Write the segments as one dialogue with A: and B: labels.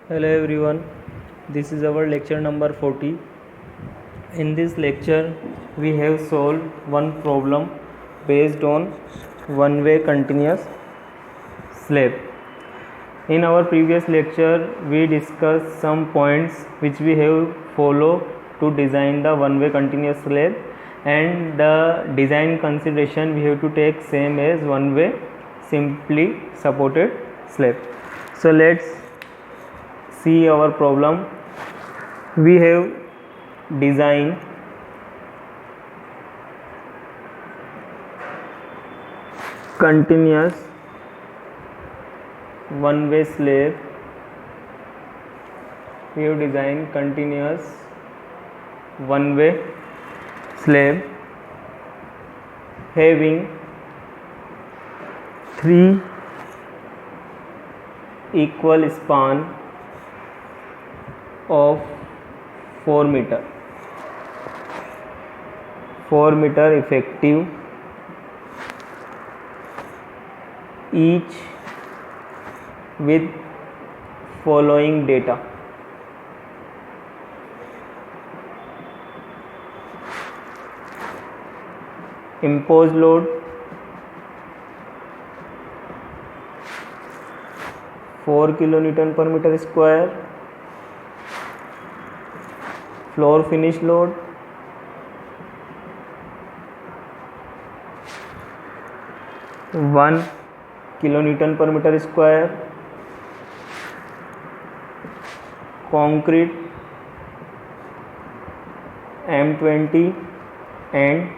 A: Hello everyone, this is our lecture number 40. In this lecture, we have solved one problem based on one-way continuous slab. In our previous lecture, we discussed some points which we have follow to design the one-way continuous slab, and the design consideration we have to take same as one-way simply supported slab. So let's see our problem. We have designed continuous one-way slab. We have designed continuous one-way slab having three equal span of 4 meter effective, each with following data: imposed load 4 kilonewton per meter square, floor finish load 1 kilonewton per meter square, concrete M20 and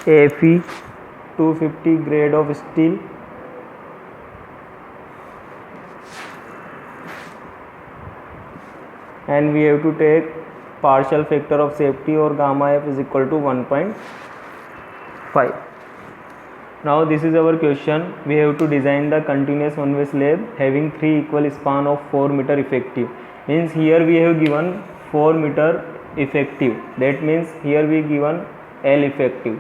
A: Fe 250 grade of steel, and we have to take partial factor of safety or gamma f is equal to 1.5. Now this is our question. We have to design the continuous one-way slab having three equal span of 4 meter effective. Means here we have given 4 meter effective. That means here we given L effective.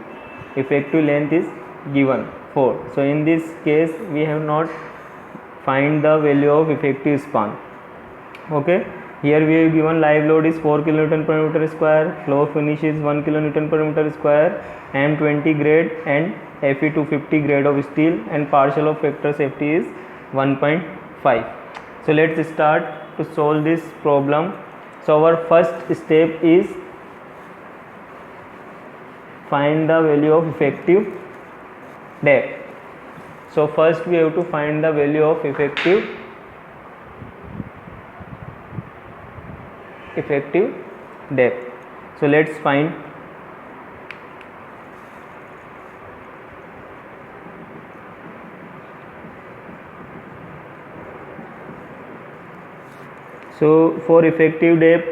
A: Effective length is given 4. So in this case we have not find the value of effective span. Okay. Here we have given live load is 4 kilonewton per meter square, floor finish is 1 kilonewton per meter square, M20 grade and Fe 250 grade of steel, and partial of factor safety is 1.5. So let's start to solve this problem. So our first step is find the value of effective depth. So first we have to find the value of effective depth. So let's find. So for effective depth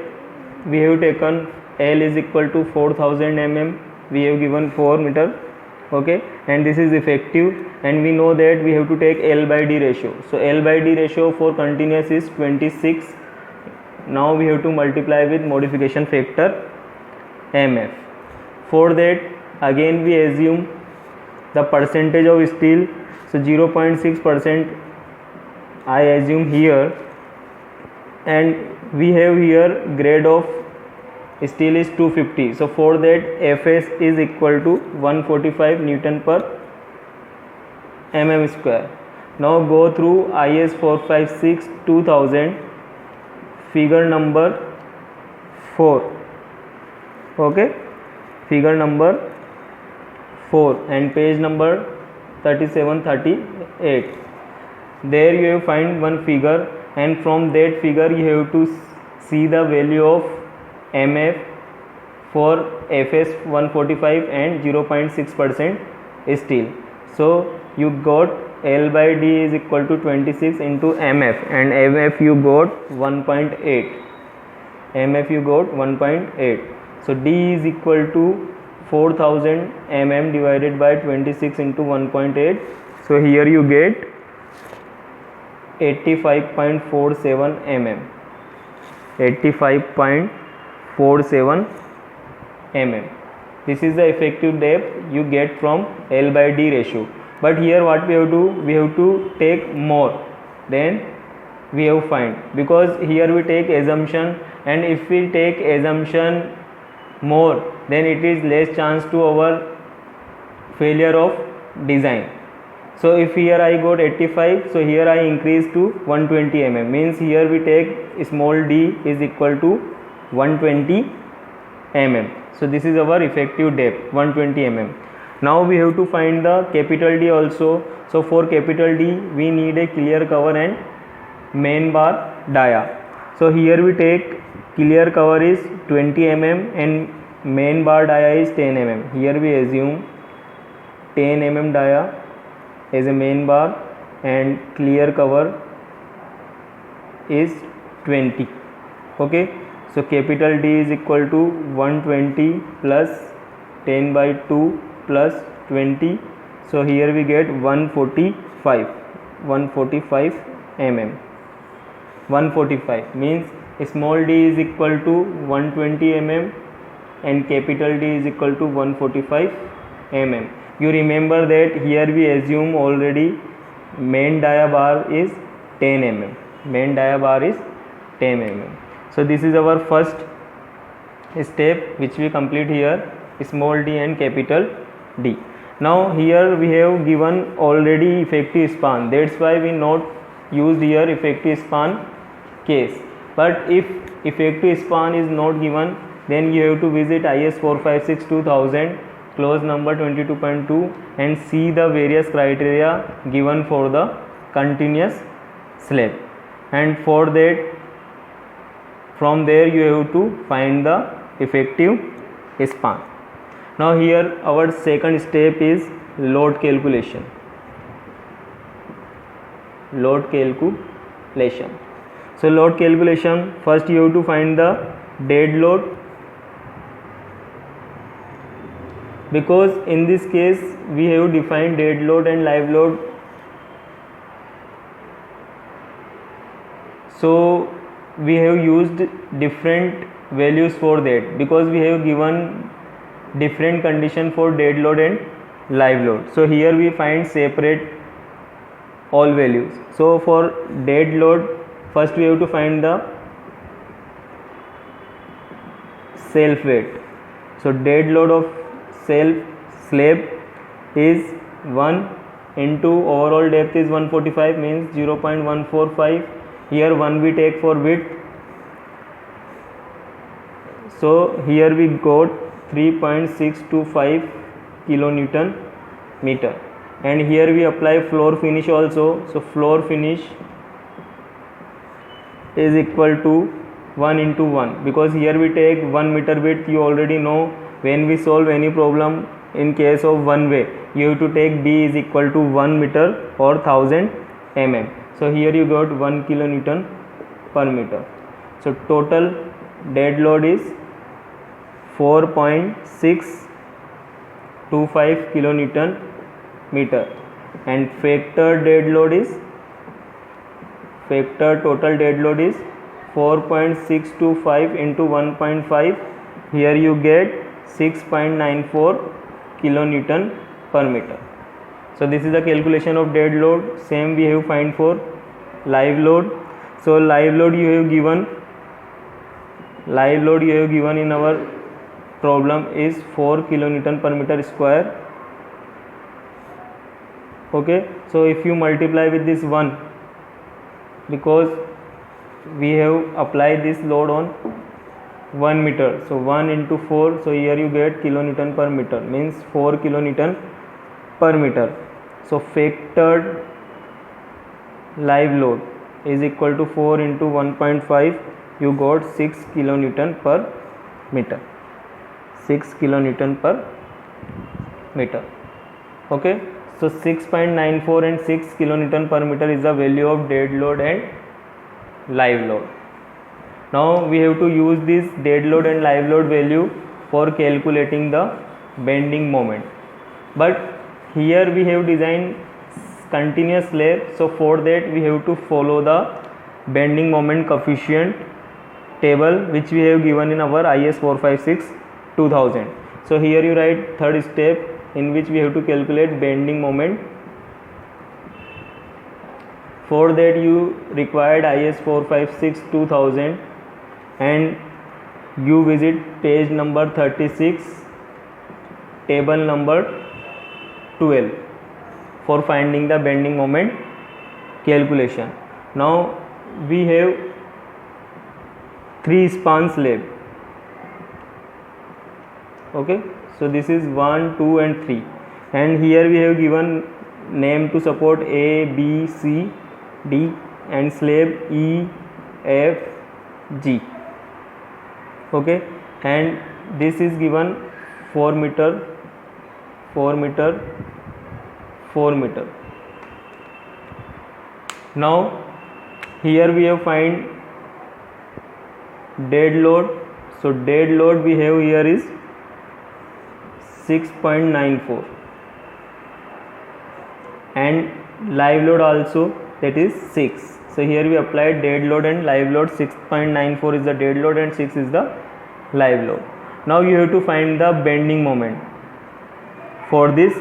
A: we have taken L is equal to 4000 mm. We have given 4 meter. Okay, and this is effective, and we know that we have to take L by D ratio. So L by D ratio for continuous is 26. Now we have to multiply with modification factor MF. For that again we assume the percentage of steel. So 0.6% I assume here, and we have here grade of steel is 250. So for that Fs is equal to 145 Newton per mm square. Now go through IS 456 2000 figure number 4. Okay, figure number 4 and page number 3738. There you have find one figure, and from that figure you have to see the value of MF for Fs 145 and 0.6% steel. So you got L by D is equal to 26 into MF, and MF you got 1.8. MF you got 1.8. So D is equal to 4000 mm divided by 26 into 1.8. So here you get 85.47 mm. 85.47 mm. This is the effective depth you get from L by D ratio. But here what we have to do, we have to take more than we have find, because here we take assumption, and if we take assumption more, then it is less chance to our failure of design. So if here I got 85, so here I increase to 120 mm, means here we take small d is equal to 120 mm. So this is our effective depth, 120 mm. Now we have to find the capital D also. So for capital D we need a clear cover and main bar dia. So here we take clear cover is 20 mm and main bar dia is 10 mm. Here we assume 10 mm dia as a main bar and clear cover is 20. Okay, so capital D is equal to 120 plus 10 by 2 plus 20. So here we get 145 mm. 145 means small d is equal to 120 mm and capital D is equal to 145 mm. You remember that here we assume already main dia bar is 10 mm. Main dia bar is 10 mm. So this is our first step which we complete here, small d and capital D. Now here we have given already effective span, that's why we not used here effective span case. But if effective span is not given, then you have to visit IS 456 2000 clause number 22.2 and see the various criteria given for the continuous slab, and for that from there you have to find the effective span. Now here our second step is load calculation. Load calculation. So load calculation, first you have to find the dead load, because in this case we have defined dead load and live load. So we have used different values for that, because we have given different condition for dead load and live load. So here we find separate all values. So for dead load, first we have to find the self weight. So dead load of self slab is 1 into overall depth is 145, means 0.145. Here 1 we take for width, so here we got 3.625 kilonewton meter, and here we apply floor finish also. So floor finish is equal to 1 into 1, because here we take 1 meter width. You already know, when we solve any problem in case of one way, you have to take d is equal to 1 meter or 1000 mm. So here you got 1 kilonewton per meter. So total dead load is 4.625 kilonewton meter, and factor total dead load is 4.625 into 1.5. Here you get 6.94 kilonewton per meter. So this is the calculation of dead load. Same we have find for live load. So live load you have given in our problem is 4 kilonewton per meter square. Okay, so if you multiply with this 1, because we have applied this load on 1 meter, so 1 into 4, so here you get kilonewton per meter, means 4 kilonewton per meter. So factored live load is equal to 4 into 1.5, you got 6 kilonewton per meter. 6 kilonewton per meter. Okay, so 6.94 and 6 kilonewton per meter is the value of dead load and live load. Now we have to use this dead load and live load value for calculating the bending moment. But here we have designed continuous slab, so for that we have to follow the bending moment coefficient table which we have given in our IS 456 2000. So here you write third step in which we have to calculate bending moment. For that you required IS 456 2000 and you visit page number 36, table number 12 for finding the bending moment calculation. Now we have 3 span slab. Okay, so this is 1, 2 and 3, and here we have given name to support A, B, C, D and slab E, F, G. Okay, and this is given 4 meter, 4 meter, 4 meter. Now here we have find dead load. So dead load we have here is 6.94 and live load also, that is 6. So here we apply dead load and live load. 6.94 is the dead load and 6 is the live load. Now you have to find the bending moment for this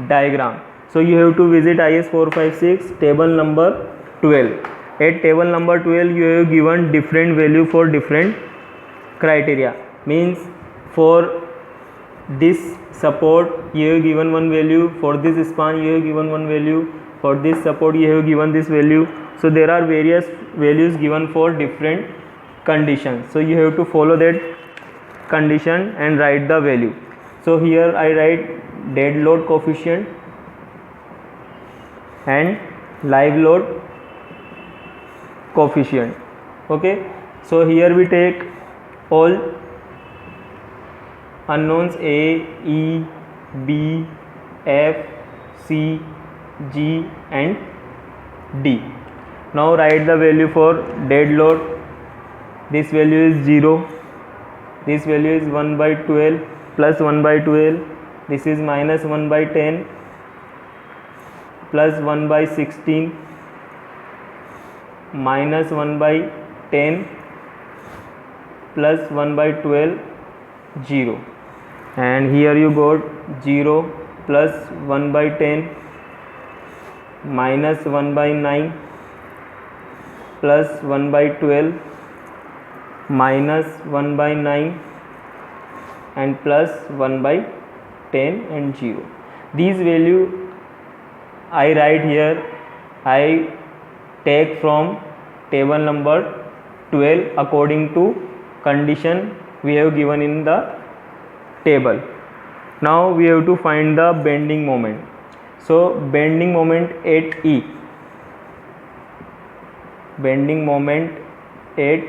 A: diagram. So you have to visit IS 456 table number 12. At table number 12 you have given different value for different criteria. Means for this support you have given one value, for this span you have given one value, for this support you have given this value. So there are various values given for different conditions. So you have to follow that condition and write the value. So here I write dead load coefficient and live load coefficient. Okay, so here we take all unknowns A, E, B, F, C, G and D. Now write the value for dead load. This value is 0, this value is 1 by 12 plus 1 by 12, this is minus 1 by 10 plus 1 by 16 minus 1 by 10 plus 1 by 12, 0. And here you got 0 plus 1 by 10 minus 1 by 9 plus 1 by 12 minus 1 by 9 and plus 1 by 10 and 0. These value I write here, I take from table number 12 according to condition we have given in the table. Now we have to find the bending moment. So bending moment at E, bending moment at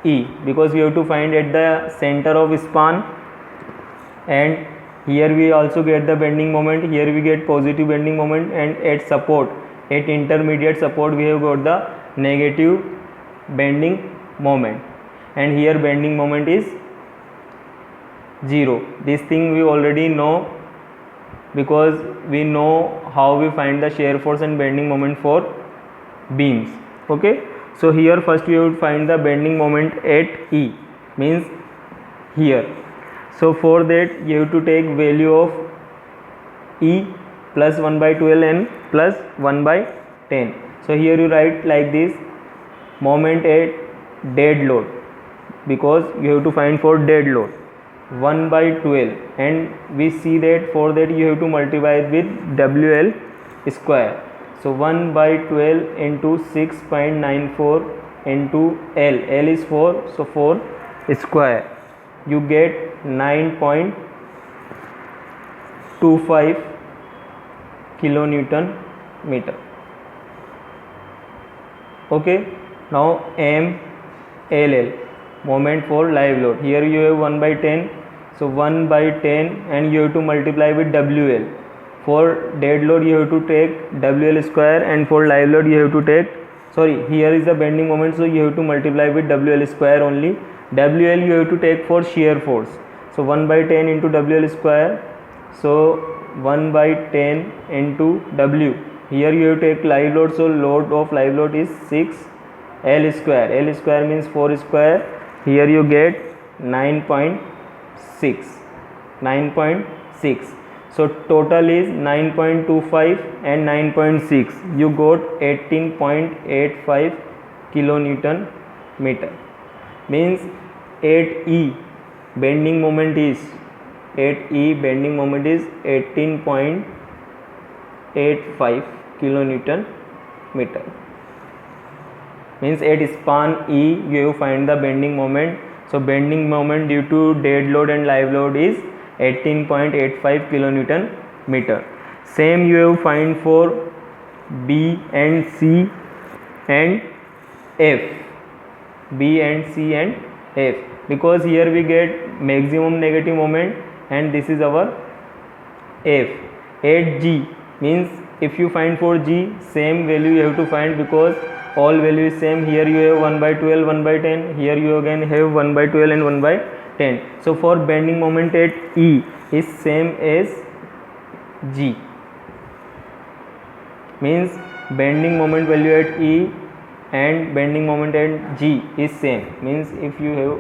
A: E, because we have to find at the center of span, and here we also get the bending moment. Here we get positive bending moment, and at support, at intermediate support we have got the negative bending moment, and here bending moment is 0. This thing we already know because we know how we find the shear force and bending moment for beams. Okay, so here first we would find the bending moment at E, means here. So for that you have to take value of E plus 1 by 12 and plus 1 by 10. So here you write like this, moment at dead load, because you have to find for dead load 1 by 12, and we see that for that you have to multiply with WL square. So 1 by 12 into 6.94 into L, L is 4, so 4 square, you get 9.25 kilonewton meter. Okay, now M, LL, moment for live load. Here you have 1 by 10, so 1 by 10 and you have to multiply with WL. For dead load you have to take WL square, and for live load you have to take, sorry, here is the bending moment, so you have to multiply with WL square only. WL you have to take for shear force, so 1 by 10 into WL square, so 1 by 10 into W. Here you have to take live load, so load of live load is 6 L square. L square means 4 square. Here you get 9.6. So total is 9.25 and 9.6. You got 18.85 kilonewton meter. Means 8E bending moment is 18.85 kilonewton meter. Means at span E you have find the bending moment. So bending moment due to dead load and live load is 18.85 kilonewton meter. Same you have find for B and C and F. B and C and F, because here we get maximum negative moment and this is our F. At G means if you find for G, same value you have to find because all value is same. Here you have 1 by 12, 1 by 10. Here you again have 1 by 12 and 1 by 10. So for bending moment at E is same as G. Means bending moment value at E and bending moment at G is same. Means if you have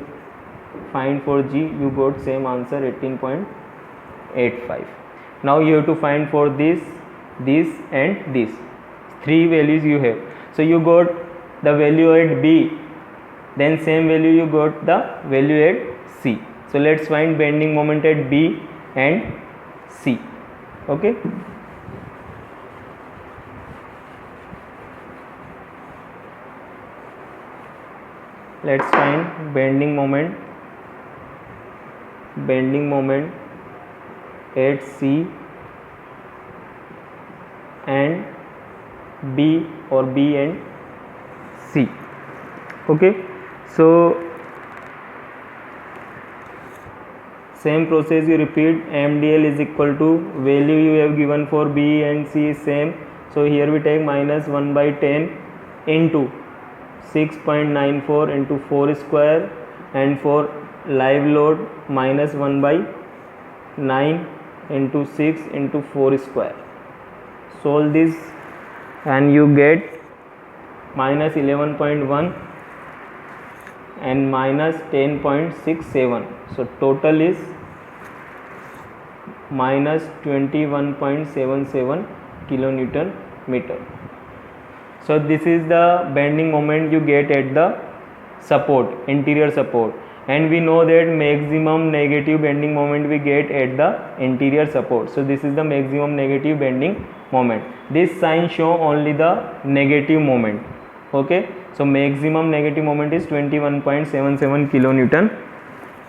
A: find for G, you got same answer 18.85. Now you have to find for this and this. Three values you have. So you got the value at B, then same value you got the value at C. So let's find bending moment at B and C. Okay. Let's find bending moment at C and B or B and C. Okay, so same process you repeat. MDL is equal to value you have given for B and C is same. So here we take minus 1 by 10 into 6.94 into 4 square, and for live load minus 1 by 9 into 6 into 4 square. Solve this and you get minus 11.1 and minus 10.67. So total is minus 21.77 kilonewton meter. So this is the bending moment you get at the support, interior support, and we know that maximum negative bending moment we get at the interior support. So this is the maximum negative bending moment. This sign show only the negative moment. Okay, so maximum negative moment is 21.77 kilonewton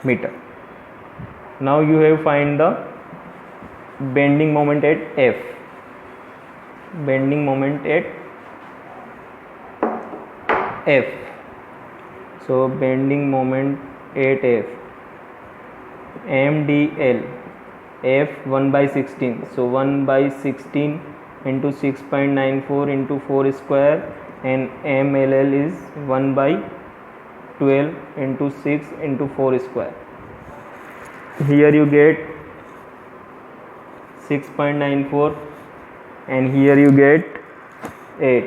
A: meter. Now you have find the bending moment at F. Bending moment at F. So bending moment at F. MDL F 1 by 16. So 1 by 16 into 6.94 into 4 square, and MLL is 1 by 12 into 6 into 4 square. Here you get 6.94 and here you get 8.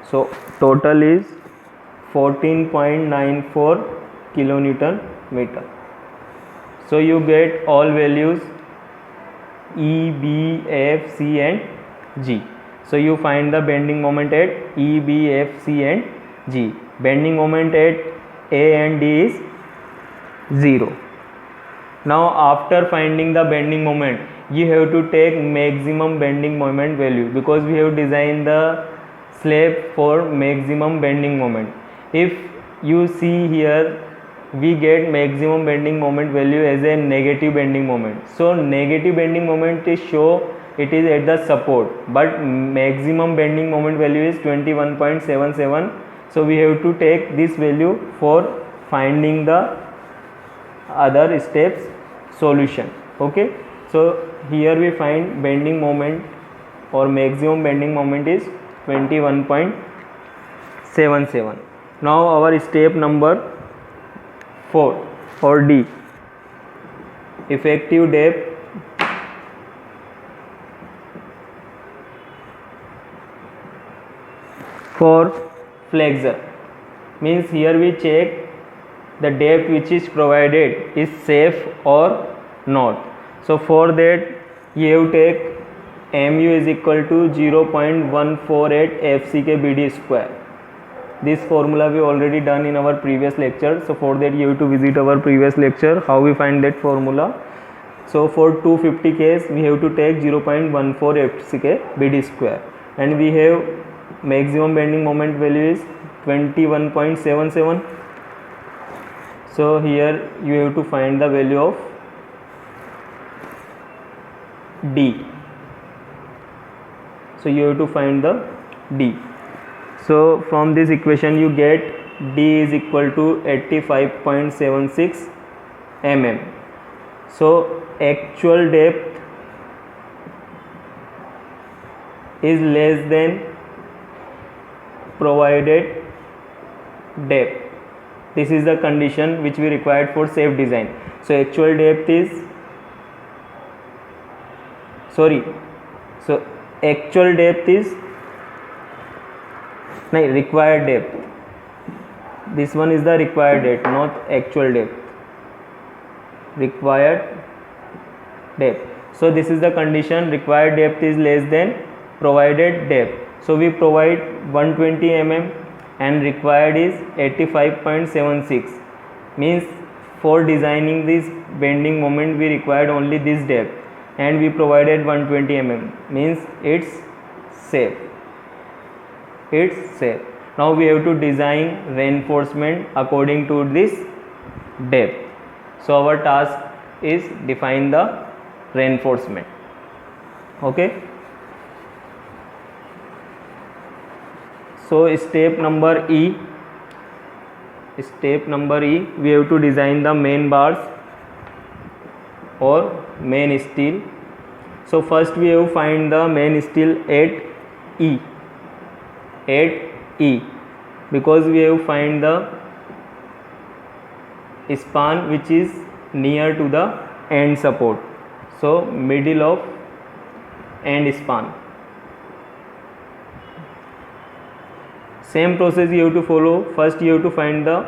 A: So total is 14.94 kilonewton meter. So you get all values E, B, F, C and G. So you find the bending moment at E, B, F, C and G. Bending moment at A and D is 0. Now after finding the bending moment, you have to take maximum bending moment value, because we have designed the slab for maximum bending moment. If you see here, we get maximum bending moment value as a negative bending moment. So negative bending moment is show it is at the support, but maximum bending moment value is 21.77. So we have to take this value for finding the other steps solution. Okay, so here we find bending moment or maximum bending moment is 21.77. Now our step number 4 or D, effective depth for flexure. Means here we check the depth which is provided is safe or not. So for that you have take mu is equal to 0.148 FCK BD square. This formula we already done in our previous lecture, so for that you have to visit our previous lecture how we find that formula. So for 250 case we have to take 0.14 FCK BD square, and we have maximum bending moment value is 21.77. so here you have to find the value of D. So you have to find the D. So from this equation you get D is equal to 85.76 mm. So actual depth is less than provided depth. This is the condition which we required for safe design. So actual depth is actual depth is required depth. This one is the required depth, not actual depth. Required depth. So this is the condition, required depth is less than provided depth. So we provide 120 mm and required is 85.76. means for designing this bending moment we required only this depth and we provided 120 mm, means it's safe. Now we have to design reinforcement according to this depth. So our task is define the reinforcement. Okay. So step number E, we have to design the main bars or main steel. So first we have to find the main steel at E, because we have to find the span which is near to the end support. So middle of end span. Same process you have to follow. First you have to find the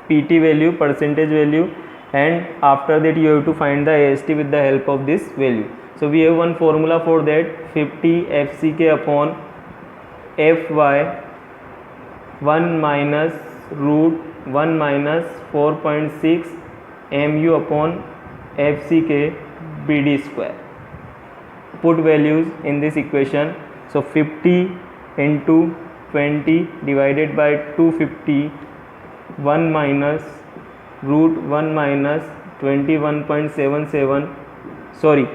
A: PT value, percentage value, and after that you have to find the AST with the help of this value. So we have one formula for that, 50 FCK upon Fy 1 minus root 1 minus 4.6 mu upon FCK BD square. Put values in this equation. So 50 into 20 divided by 250, 1 minus root 1 minus 21.77. Sorry,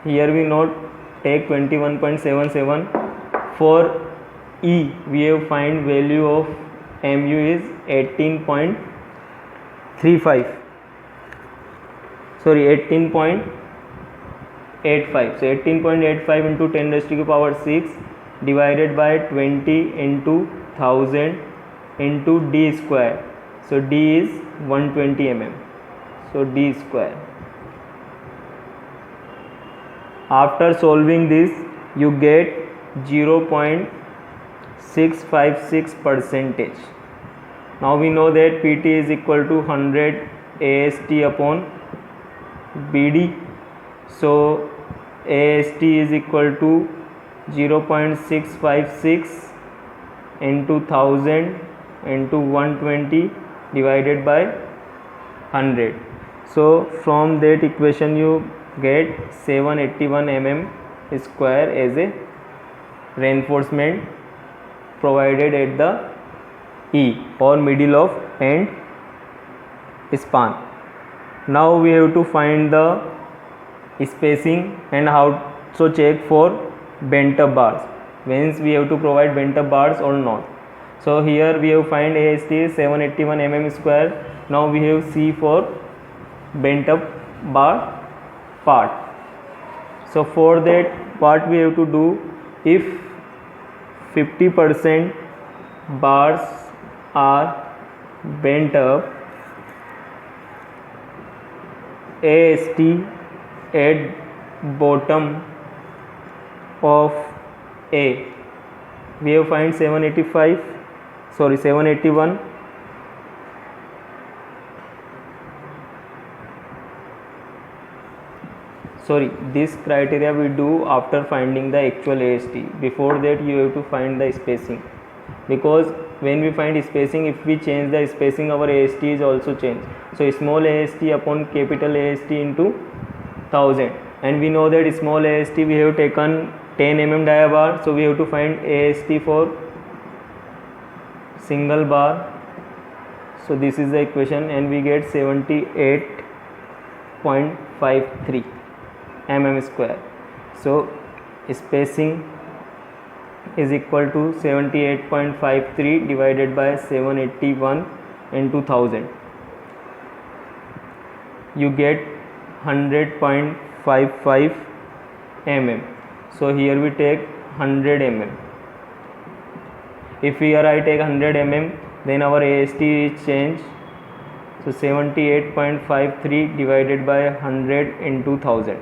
A: here we not take 21.77. For E we have find value of mu is 18.35. Sorry, 18.85. So 18.85 into 10 raised to the power 6 divided by 20 into 1000 into D square. So D is 120 mm. So D square. After solving this you get 0.656 percentage. Now we know that PT is equal to 100 AST upon BD. So AST is equal to 0.656 into 1000 into 120 divided by 100. So from that equation you get 781 mm square as a reinforcement provided at the E or middle of end span. Now we have to find the spacing and how so check for bent up bars, means we have to provide bent up bars or not. So here we have find AST is 781 mm square. Now we have C for bent up bar part. So for that what we have to do, if 50% bars are bent up, AST at bottom of A we have find 781. sorry, this criteria we do after finding the actual AST. Before that you have to find the spacing, because when we find spacing, if we change the spacing, our AST is also changed. So small AST upon capital AST into 1000, and we know that small AST we have taken 10 mm dia bar, so we have to find AST for single bar. So this is the equation, and we get 78.53 mm square. So spacing is equal to 78.53 divided by 781 into 1000. You get 100.55 mm. So here we take 100 mm. If here I take 100 mm, then our AST is changed. So 78.53 divided by 100 into 1000.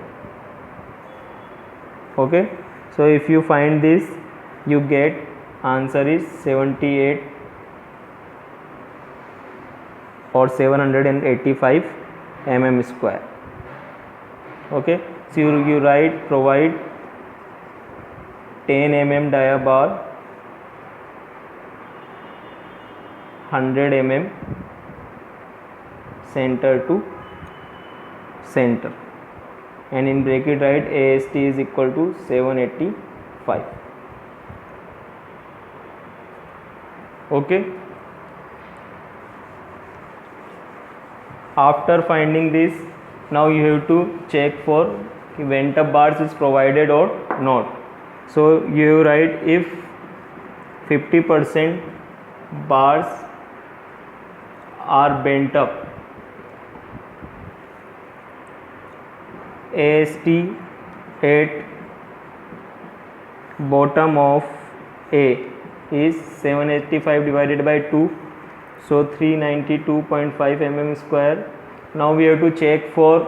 A: Okay, so if you find this, you get answer is 78 or 785 mm square. Okay, so you write provide 10 mm dia bar, 100 mm center to center, and in bracket write AST is equal to 785. Okay, after finding this, now you have to check for vent up bars is provided or not. So you write if 50% bars are bent up, AST at bottom of A is 785 divided by 2, so 392.5 mm square. Now we have to check for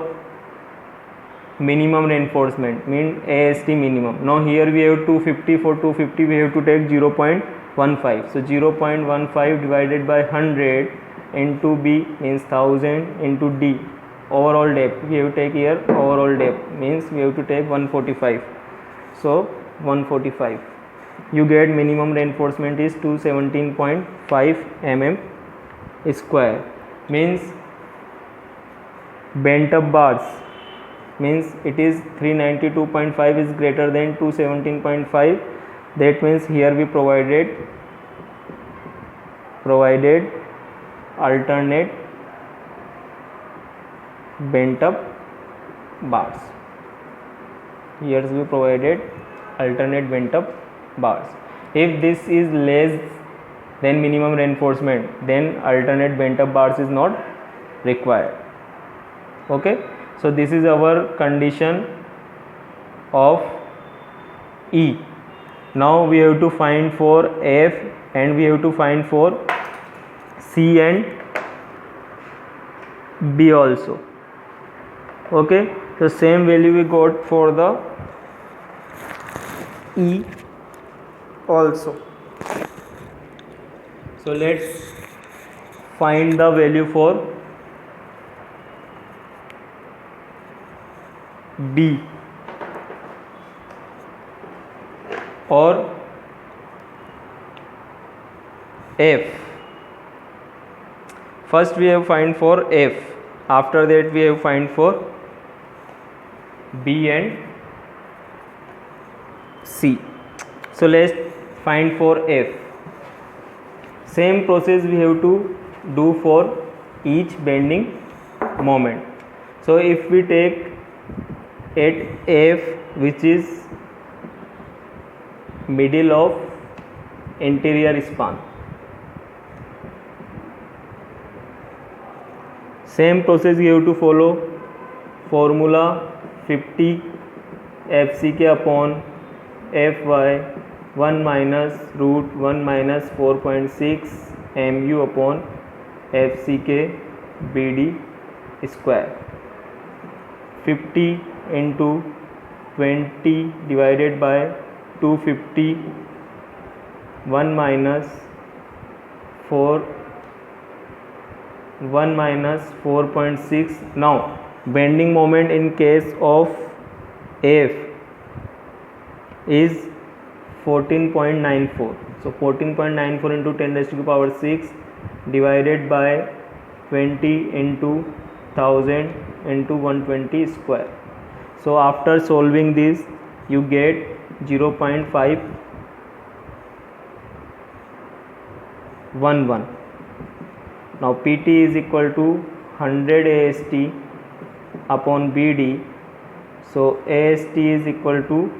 A: minimum reinforcement, mean AST minimum. Now here we have 250, for 250 we have to take 0.15, so 0.15 divided by 100 into B means 1000 into D, overall depth we have to take here, overall depth means we have to take 145, so 145. You get minimum reinforcement is 217.5 mm square, means bent up bars means it is 392.5 is greater than 217.5. That means here we provided alternate bent up bars. Here we provided alternate bent up bars. If this is less than minimum reinforcement, then alternate bent up bars is not required. Okay, so this is our condition of E. Now we have to find for F, and we have to find for C and B also. Okay, so same value we got for the E also. So let's find the value for B or F. First we have find for F, after that we have find for B and C. So let's find for F. Same process we have to do for each bending moment. So if we take at F, which is middle of anterior span, same process you have to follow. Formula 50 FCK upon Fy 1 minus root 1 minus 4.6 mu upon FCK BD square. 50 into 20 divided by 250, 1 minus 4.6. Now bending moment in case of F is 14.94. So 14.94 into 10 raised to the power 6 divided by 20 into 1000 into 120 square. So after solving this, you get 0.511. Now PT is equal to 100 AST upon BD. So AST is equal to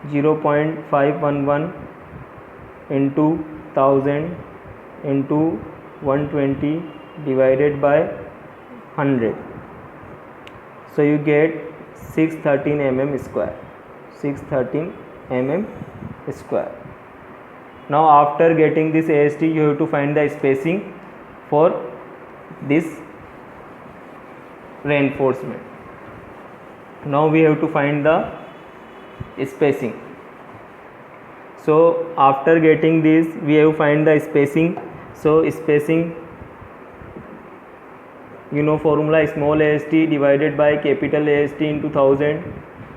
A: 0.511 into 1000 into 120 divided by 100. So you get 613 mm square. 613 mm square. Now after getting this AST, you have to find the spacing for this reinforcement. Now we have to find the spacing. So after getting this, we have to find the spacing. So spacing, you know formula, small AST divided by capital AST into 1000,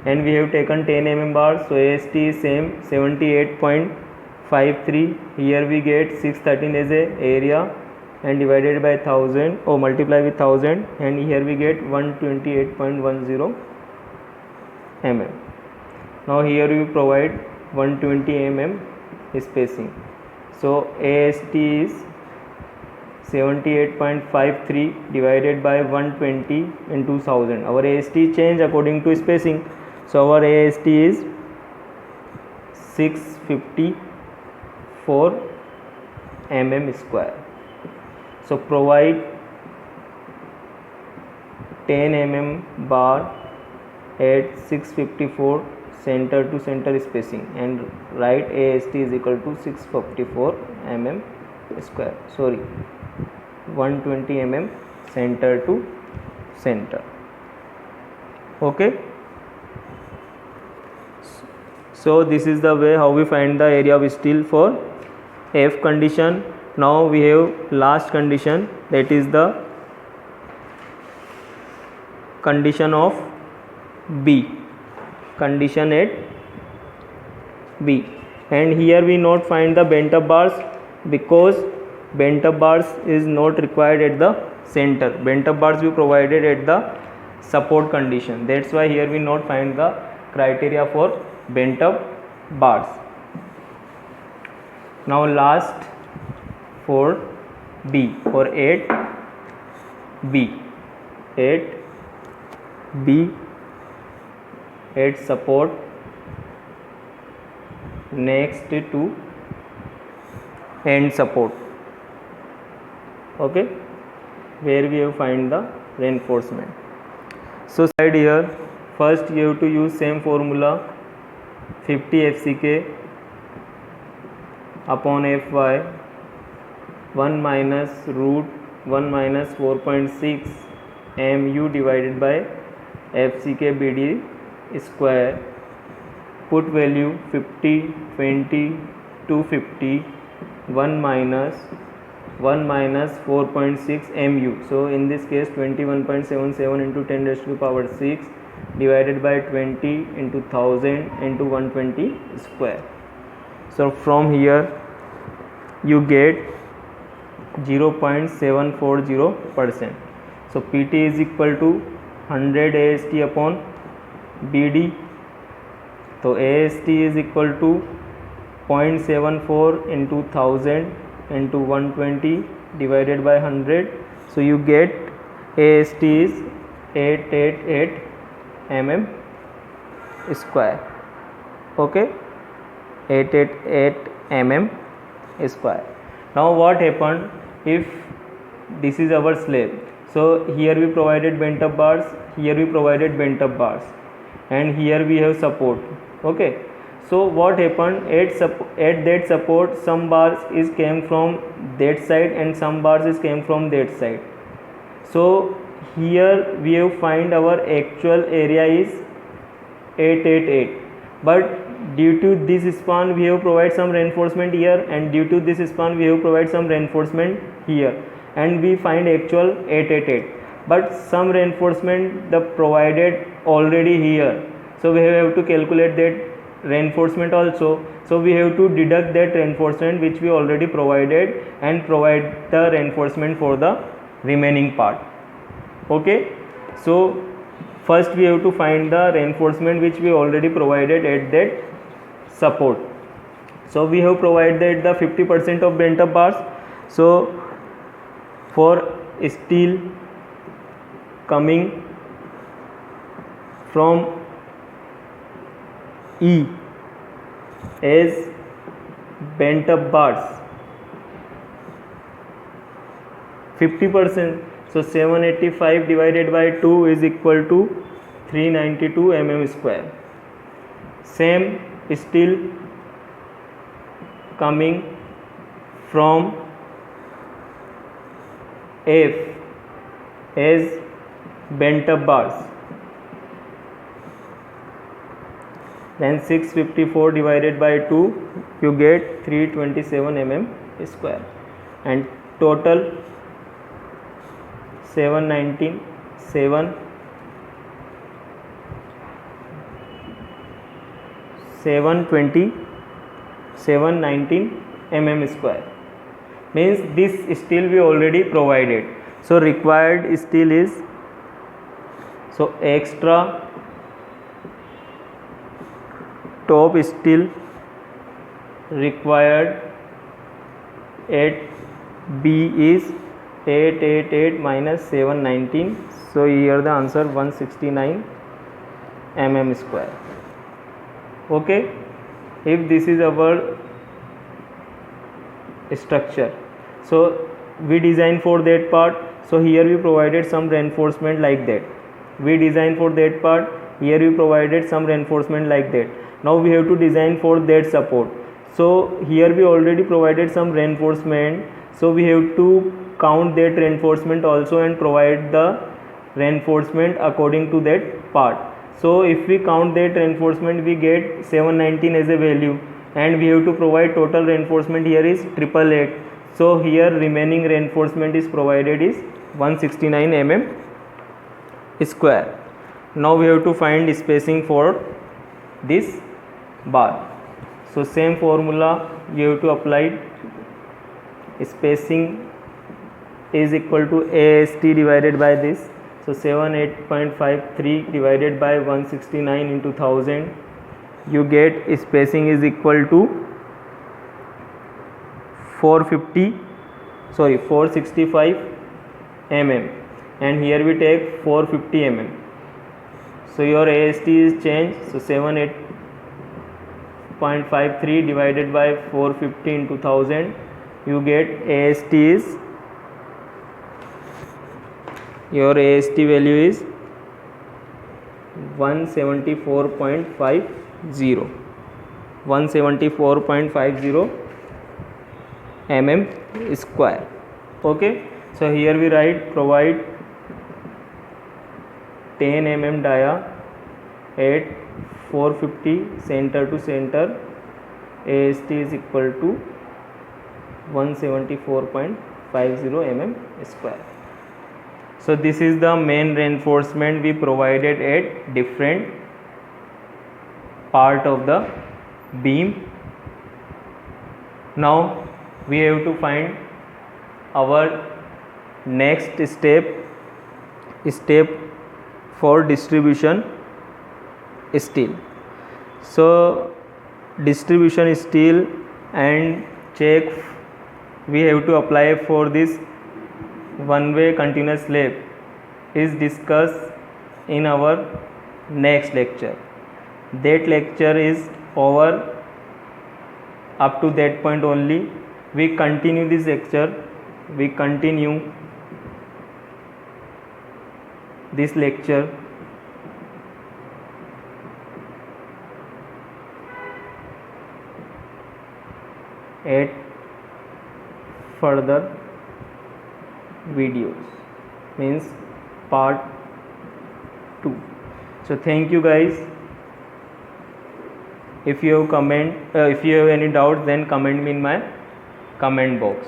A: and we have taken 10 mm bars. So AST is same, 78.53. Here we get 613 as a area and divided by 1000 or multiply with 1000, and here we get 128.10 mm. Now here we provide 120 mm spacing. So AST is 78.53 divided by 120 into 1000. Our AST change according to spacing. So our AST is 654 mm square. So provide 10 mm bar at 654 center to center spacing, and write AST is equal to 654 mm square. 120 mm center to center. Okay. So this is the way how we find the area of steel for F condition. Now we have last condition, that is the condition of B, condition at B, and here we not find the bent up bars because bent up bars is not required at the center. Bent up bars we provided at the support condition. That's why here we not find the criteria for bent up bars. Now last for B, for 8B, 8B at support next to end support. Okay, where we have find the reinforcement. So side here, first you have to use same formula, 50 FCK upon Fy 1 minus root 1 minus 4.6 mu divided by FCK BD square. Put value 50, 20, 250, 1 minus 4.6 mu. So in this case 21.77 into 10 raised to the power 6 divided by 20 into 1000 into 120 square. So from here you get 0.740%. So PT is equal to 100 AST upon BD. So AST is equal to 0.74 into 1000 into 120 divided by 100. So you get AST is 888 mm square. Okay, 888 mm square. Now what happened if this is our slab? So here we provided bent up bars, here we provided bent up bars, and here we have support. Okay, so what happened at that support, some bars is came from that side and some bars is came from that side. So here we have find our actual area is 888, but due to this span we have provide some reinforcement here, and due to this span we have provide some reinforcement here, and we find actual 888, but some reinforcement the provided already here, so we have to calculate that reinforcement also. So we have to deduct that reinforcement which we already provided and provide the reinforcement for the remaining part. Okay, so first we have to find the reinforcement which we already provided at that support. So we have provided the 50% of bent up bars. So for steel coming from E as bent up bars, 50%, so 785 divided by 2 is equal to 392 mm square. Same steel coming from F as bent up bars, then 654 divided by 2 you get 327 mm square, and total 719 mm square, means this steel we already provided. So required steel is, so extra top steel required at B is 888 minus 719, so here the answer 169 mm square. Okay, if this is our structure, so we design for that part. So here we provided some reinforcement like that, we design for that part, here we provided some reinforcement like that. Now we have to design for that support. So here we already provided some reinforcement, so we have to count that reinforcement also and provide the reinforcement according to that part. So if we count that reinforcement, we get 719 as a value, and we have to provide total reinforcement here is 888. So here remaining reinforcement is provided is 169 mm square. Now we have to find spacing for this bar. So same formula you have to apply. Spacing is equal to AST divided by this. So 78.53 divided by 169 into 1000, you get spacing is equal to 465 mm, and here we take 450 mm. So your AST is changed. So 78.53 divided by 450 into 1000, you get AST is, your AST value is 174.50 mm square. Okay, so here we write provide 10 mm dia at 450 center to center, AST is equal to 174.50 mm square. So this is the main reinforcement we provided at different part of the beam. Now we have to find our next step for distribution steel. So distribution steel and check we have to apply for this one-way continuous slab is discussed in our next lecture. That lecture is over. Up to that point only we continue this lecture, we continue this lecture at further videos, means part 2. So thank you guys. If you have any doubts, then comment me in my comment box.